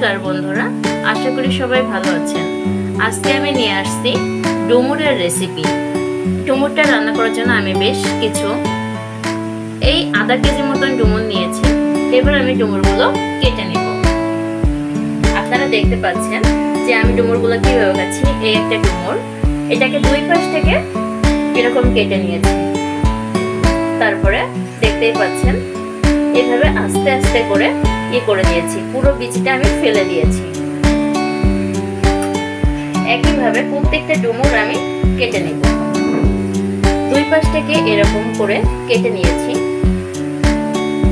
নমস্কার বন্ধুরা, আশা করি সবাই ভালো আছেন। আজকে আমি নিয়ে আসছি ডুমুরের রেসিপি। ডুমুরটা রান্না করার জন্য আমি বেশ কিছু এই আধা কেজি মতন ডুমুর নিয়েছি। এবার আমি ডুমুরগুলো কেটে নেব। আপনারা দেখতে পাচ্ছেন যে আমি ডুমুরগুলো কিভাবে কাটছি। এই একটা ডুমুর, এটাকে দুই পাশ থেকে এরকম কেটে নিয়েছি। তারপরে দেখতেই পাচ্ছেন এভাবে আস্তে আস্তে করে করে দিয়েছি। পুরো বীজটা আমি ফেলে দিয়েছি। একইভাবে প্রত্যেকটা ডুমুর আমি কেটে নেব। দুই পাশ থেকে এরকম করে কেটে নিয়েছি।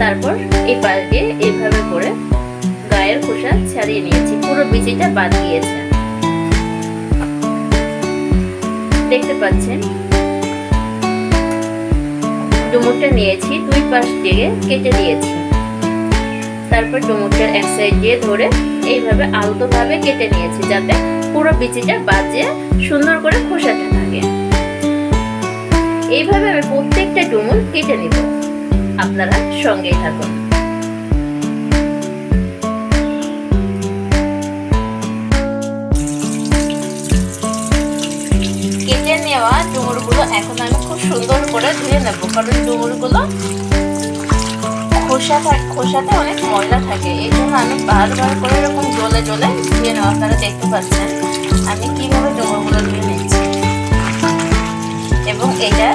তারপর এই পাশ দিয়ে এইভাবে করে গায়ের খোসা ছাড়িয়ে নিয়েছি। পুরো বীজটা বাদ গিয়েছে। দেখতে পাচ্ছেন ডুমুরটা নিয়েছি, দুই পাশ থেকে কেটে দিয়েছি। তারপর ডুমুরটার এক সাইড দিয়ে ধরে এইভাবে আলতোভাবে কেটে নিয়েছি, যাতে পুরো বিচিটা বাজে সুন্দর করে খোসাটা থাকে। এইভাবে আমি প্রত্যেকটা ডুমুর কেটে নিব। আপনারা সঙ্গেই থাকুন। কেটে নেওয়া ডুমুরগুলো এখন আমি খুব সুন্দর করে ধুয়ে নেব, কারণ ডুমুরগুলো খোসাতে অনেক ময়লা থাকে। এই জন্য আমি বারবার করে এরকম জলে জলে ধুয়ে নেওয়া। আপনারা দেখতে পাচ্ছেন আমি কিভাবে ডুমুরগুলো ধুয়ে নিচ্ছি। এবং এটা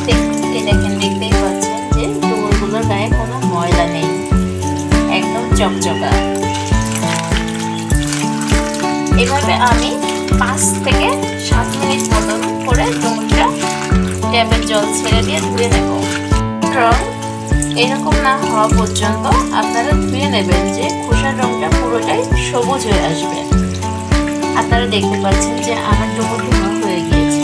দেখেন, দেখতেই পাচ্ছেন যে ডুমুরগুলোর গায়ে কোনো ময়লা নেই, একদম চকচকা। এভাবে আমি 5 থেকে 7 মিনিট মতন করে ডুমুরটা ট্যাপের জল ছেড়ে দিয়ে ধুয়ে নেব। রং এরকম না হওয়া পর্যন্ত আপনারা ধুয়ে নেবেন, যে খোসার রংটা পুরোটাই সবুজ হয়ে আসবে। আপনারা দেখতে পাচ্ছেন যে আমার ডুমুর ধুনো হয়ে গিয়েছে।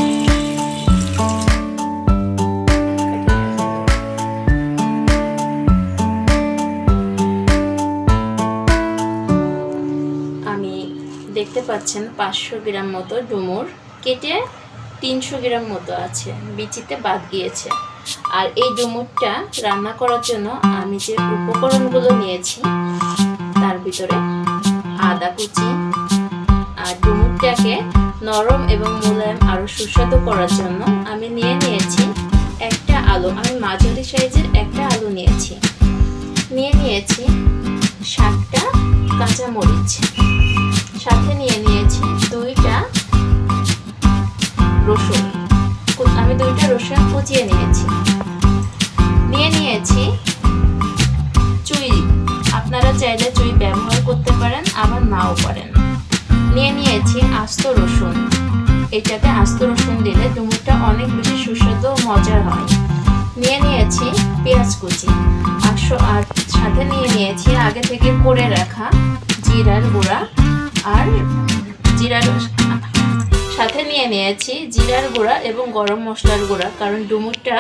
আমি দেখতে পাচ্ছেন 500 গ্রাম মতো ডুমুর কেটে 300 গ্রাম মতো আছে, বিচিতে বাদ গিয়েছে। আর এই ডুমুরটা রান্না করার জন্য আমি যে উপকরণগুলো নিয়েছি তার ভিতরে আদা কুচি, আর ডুমুরটাকে নরম এবং মোলায়েম আরো সুস্বাদু করার জন্য আমি নিয়েছি একটা আলু। আমি মাঝারি সাইজের একটা আলু নিয়েছি। নিয়েছি 7টা কাঁচামরিচ, সাথে নিয়েছি 2টা রসুন। আমি 2টা রসুন কুচিয়ে নিয়েছি চুই। আপনারা চাইলে চুই ব্যবহার করতে পারেন, আবার নাও পারেন। নিয়েছি আস্ত রসুন। এটাতে আস্ত রসুন দিলে ডুমুরটা অনেক বেশি সুস্বাদু ও মজার হয়। নিয়েছি পেঁয়াজ কুচি। আর সাথে নিয়েছি আগে থেকে করে রাখা জিরার গুঁড়া। আর সাথে নিয়েছি জিরার গুঁড়া এবং গরম মশলার গুঁড়া, কারণ ডুমুরটা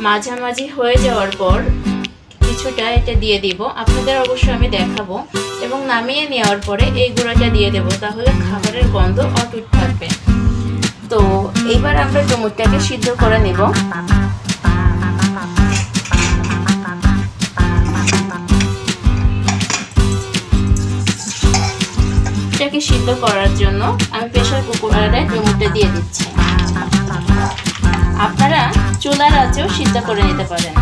মাঝামাঝি হয়ে যাওয়ার পর কিছুটা এটা দিয়ে দিব। আপনাদের অবশ্যই আমি দেখাবো। এবং নামিয়ে নেওয়ার পরে এই গুঁড়াটা দিয়ে দেব, তাহলে খাবারের গন্ধ অটুট থাকবে। তো এবার আমরা ডুমুরটাকে সিদ্ধ করে নেব। এটাকে সিদ্ধ করার জন্য আমি প্রেসার কুকারে ডুমুরটা দিয়ে দিচ্ছি। আপনারা চুলার আঁচেও সিদ্ধ করে নিতে পারেন।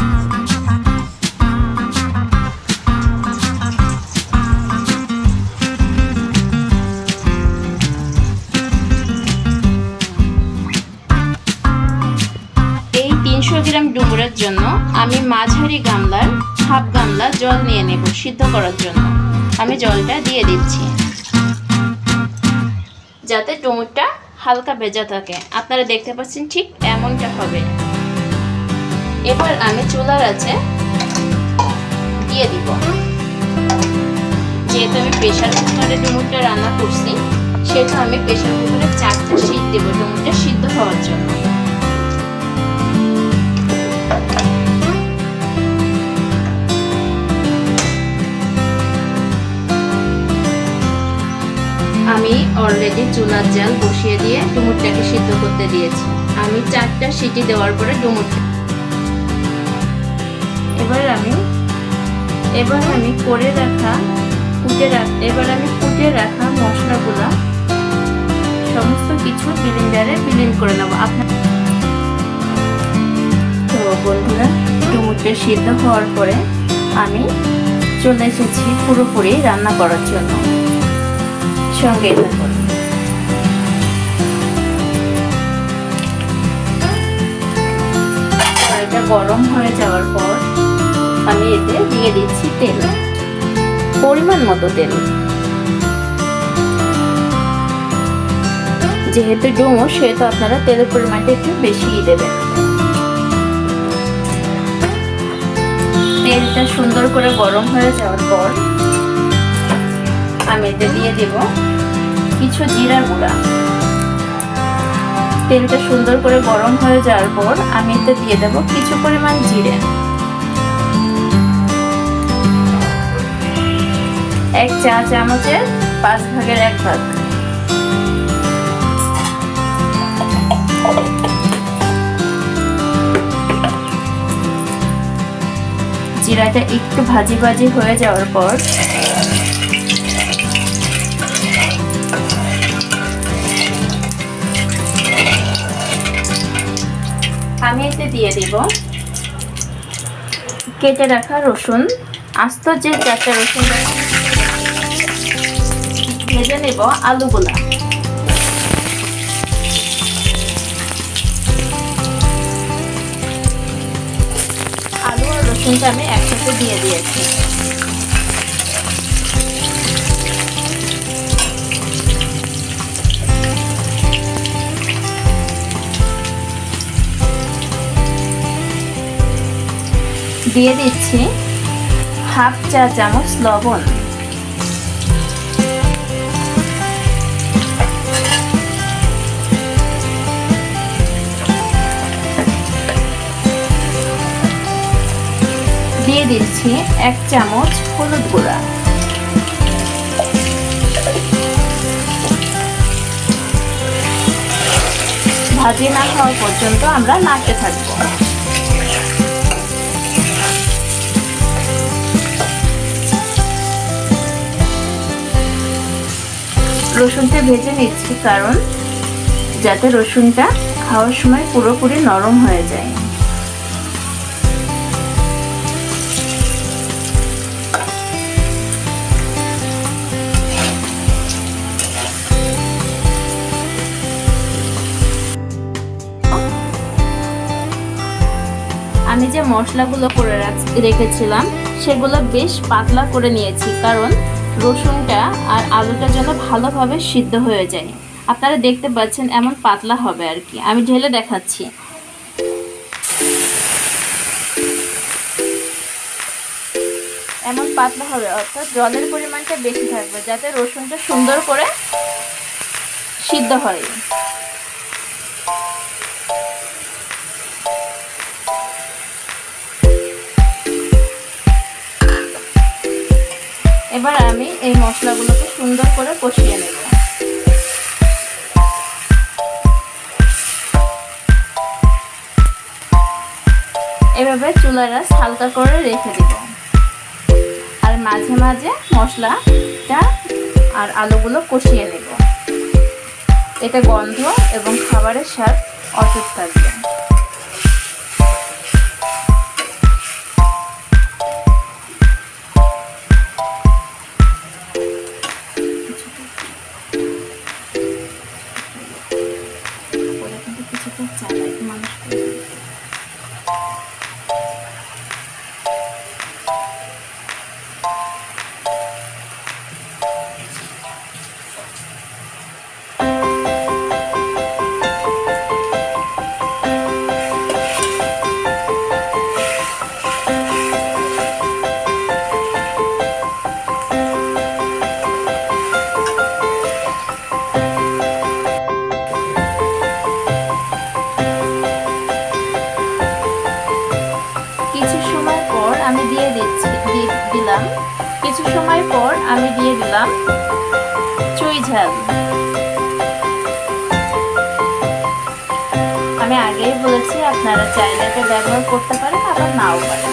এই 300 গ্রাম ডুমুরের জন্য আমি মাঝারি গামলার হাফ গামলা জল নিয়ে নেব সিদ্ধ করার জন্য। আমি জলটা দিয়ে দিচ্ছি যাতে ডুমুরটা হালকা ভেজা থাকে। আপনারা দেখতে পাচ্ছেন ঠিক এমনটা হবে। এবার আমি চুলার আঁচে দিয়ে দিব। যেহেতু আমি প্রেসার কুকারে ডুমুরটা রান্না করছি, সেটা আমি প্রেসার কুকারে 4টা সিট দেব ডুমুরটা সিদ্ধ হওয়ার জন্য। আমি অলরেডি চুলার জাল বসিয়ে দিয়ে ডুমুরটাকে সিদ্ধ করতে দিয়েছি। আমি 4টা সিটি দেওয়ার পরে ডুমুরটা এবার আমি করে রাখা এবার আমি ফুটিয়ে রাখা মশলাগুলো সমস্ত কিছু ব্লেন্ডারে ব্লেন্ড করে নেব। তো বন্ধুরা, ডুমুরটা সিদ্ধ হওয়ার পরে আমি চলে এসেছি পুরোপুরি রান্না করার জন্য। সঙ্গে থাকুন। এটা গরম হয়ে যাওয়ার পর আমি এতে দিয়ে দিচ্ছি তেল, পরিমাণ মতো তেল। যেহেতু ডুমুর সেহেতু আপনারা তেলের পরিমাণটা একটু বেশিই দেবেন। তেলটা সুন্দর করে গরম হয়ে যাওয়ার পর আমি এতে দিয়ে দেব কিছু জিরা গুঁড়া। তেলটা সুন্দর করে গরম হয়ে যাওয়ার পর আমি এতে দিয়ে দেব কিছু পরিমাণ জিরে, 1 চা চামচের 5 ভাগের 1 ভাগ। জিরাটা একটু ভাজি ভাজি হয়ে যাওয়ার পর আমি এতে দিয়ে দিব কেটে রাখা রসুন। আস্ত যে 4টা রসুন ভেজে নেব আলুগুলা। আলু আর রসুনটা আমি একসাথে দিয়ে দিয়েছি। দিয়ে দিচ্ছি 1/2 চা চামচ লবণ। দিয়ে দিচ্ছি 1 চামচ হলুদ গুঁড়া। ভাজি না হওয়া পর্যন্ত আমরা নাড়তে থাকবো। রসুনটা ভেজে নিচ্ছি কারণ যাতে রসুনটা খাওয়ার সময় পুরোপুরি নরম হয়ে যায়। আমি যে মশলাগুলো করে রেখেছিলাম সেগুলো বেশ পাতলা করে নিয়েছি কারণ রসুনটা আর আলুটা যেন ভালোভাবে সিদ্ধ হয়ে যায়। আপনারা দেখতে পাচ্ছেন এমন পাতলা হবে আর কি। আমি ঢেলে দেখাচ্ছি। এমন পাতলা হবে, অর্থাৎ জলের পরিমাণটা বেশি থাকবে যাতে রসুনটা সুন্দর করে সিদ্ধ হয়। এবার আমি এই মশলাগুলোকে সুন্দর করে কষিয়ে নেব। এভাবে চুলার আঁচ হালকা করে রেখে দেব আর মাঝে মাঝে মশলাটা আর আলুগুলো কষিয়ে নেব। এতে গন্ধ এবং খাবারের স্বাদ অটুট থাকবে। কিছু সময় পর আমি দিয়ে দিলাম চুই ঝাল। আমি আগেই বলেছি আপনারা চাইলে এটা ব্যবহার করতে পারেন, আবার নাও পারেন।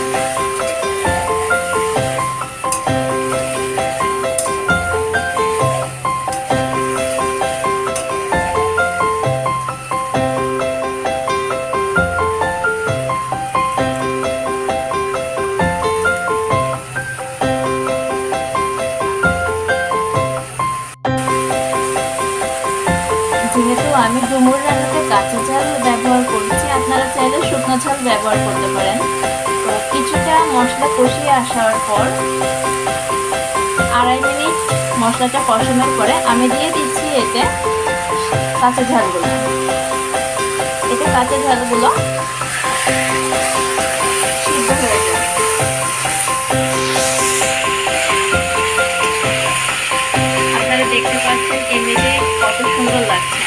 ঝাল ব্যবহার করতে পারেন। তো কিছুটা মশলা কষিয়ে আসার পর 2.5 মিনিট মশলাটা কষানোর পরে আমি দিয়ে দিচ্ছি এতে কাঁচা ঝালগুলো। এতে কাঁচা ঝালগুলো সিদ্ধ হয়ে যাবে। আপনারা দেখতে পাচ্ছেন এমনিতে কত সুন্দর লাগছে।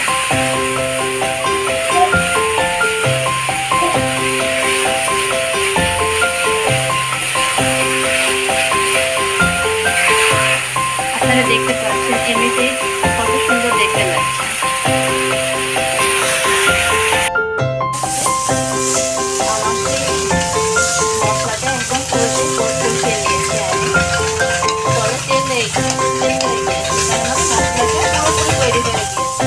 আপনারা দেখতে পাচ্ছেন এমনিতে কত সুন্দর দেখতে লাগছে। মশলাটা একদম কষিয়ে নিয়েছি আমি। তবে তেল হয়ে গিয়েছে, কারণ মশলাটা পুরোপুরি তৈরি হয়ে গিয়েছে।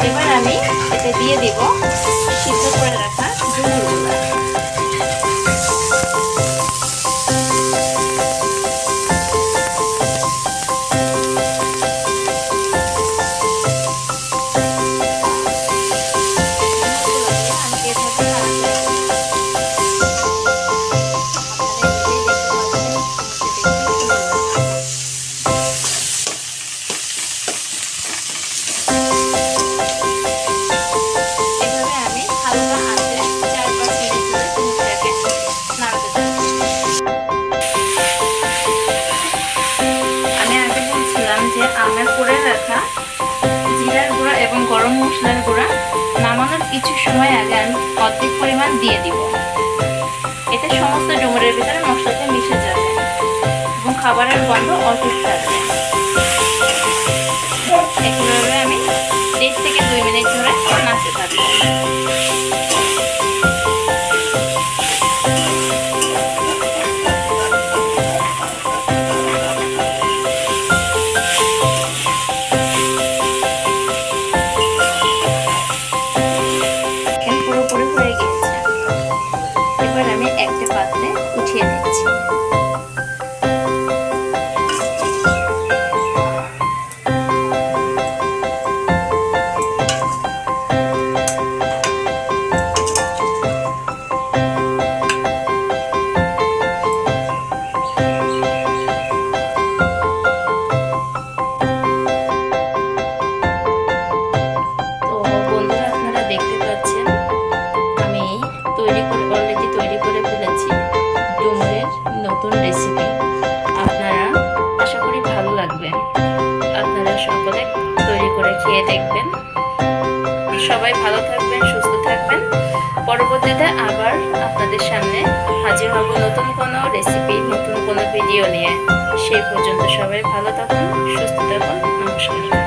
এবার আমি এতে দিয়ে দিব সিদ্ধ করে রাখা ডুমুরগুলো। আমের করে রাখা জিরার গুঁড়া এবং গরম মশলার গুঁড়া নামানোর কিছু সময় আগে আমি অর্ধেক পরিমাণ দিয়ে দিব। এতে সমস্ত ডুমুরের ভিতরে মশলাটা মিশে যাবে এবং খাবারের গন্ধ অটুট থাকবে। একইভাবে আমি 1.5 থেকে 2 মিনিট ধরে নাড়তে থাকবো। পুরোপুরি হয়ে গিয়েছে। এবার আমি একটা পাত্রে উঠিয়ে নিচ্ছি। নতুন রেসিপি আপনারা আশা করি ভালো লাগবে। আপনারা সকলে তৈরি করে খেয়ে দেখবেন। সবাই ভালো থাকবেন, সুস্থ থাকবেন। পরবর্তীতে আবার আপনাদের সামনে হাজির হব নতুন কোনো রেসিপি, নতুন কোনো ভিডিও নিয়ে। সেই পর্যন্ত সবাই ভালো থাকুন, সুস্থ থাকুন। নমস্কার।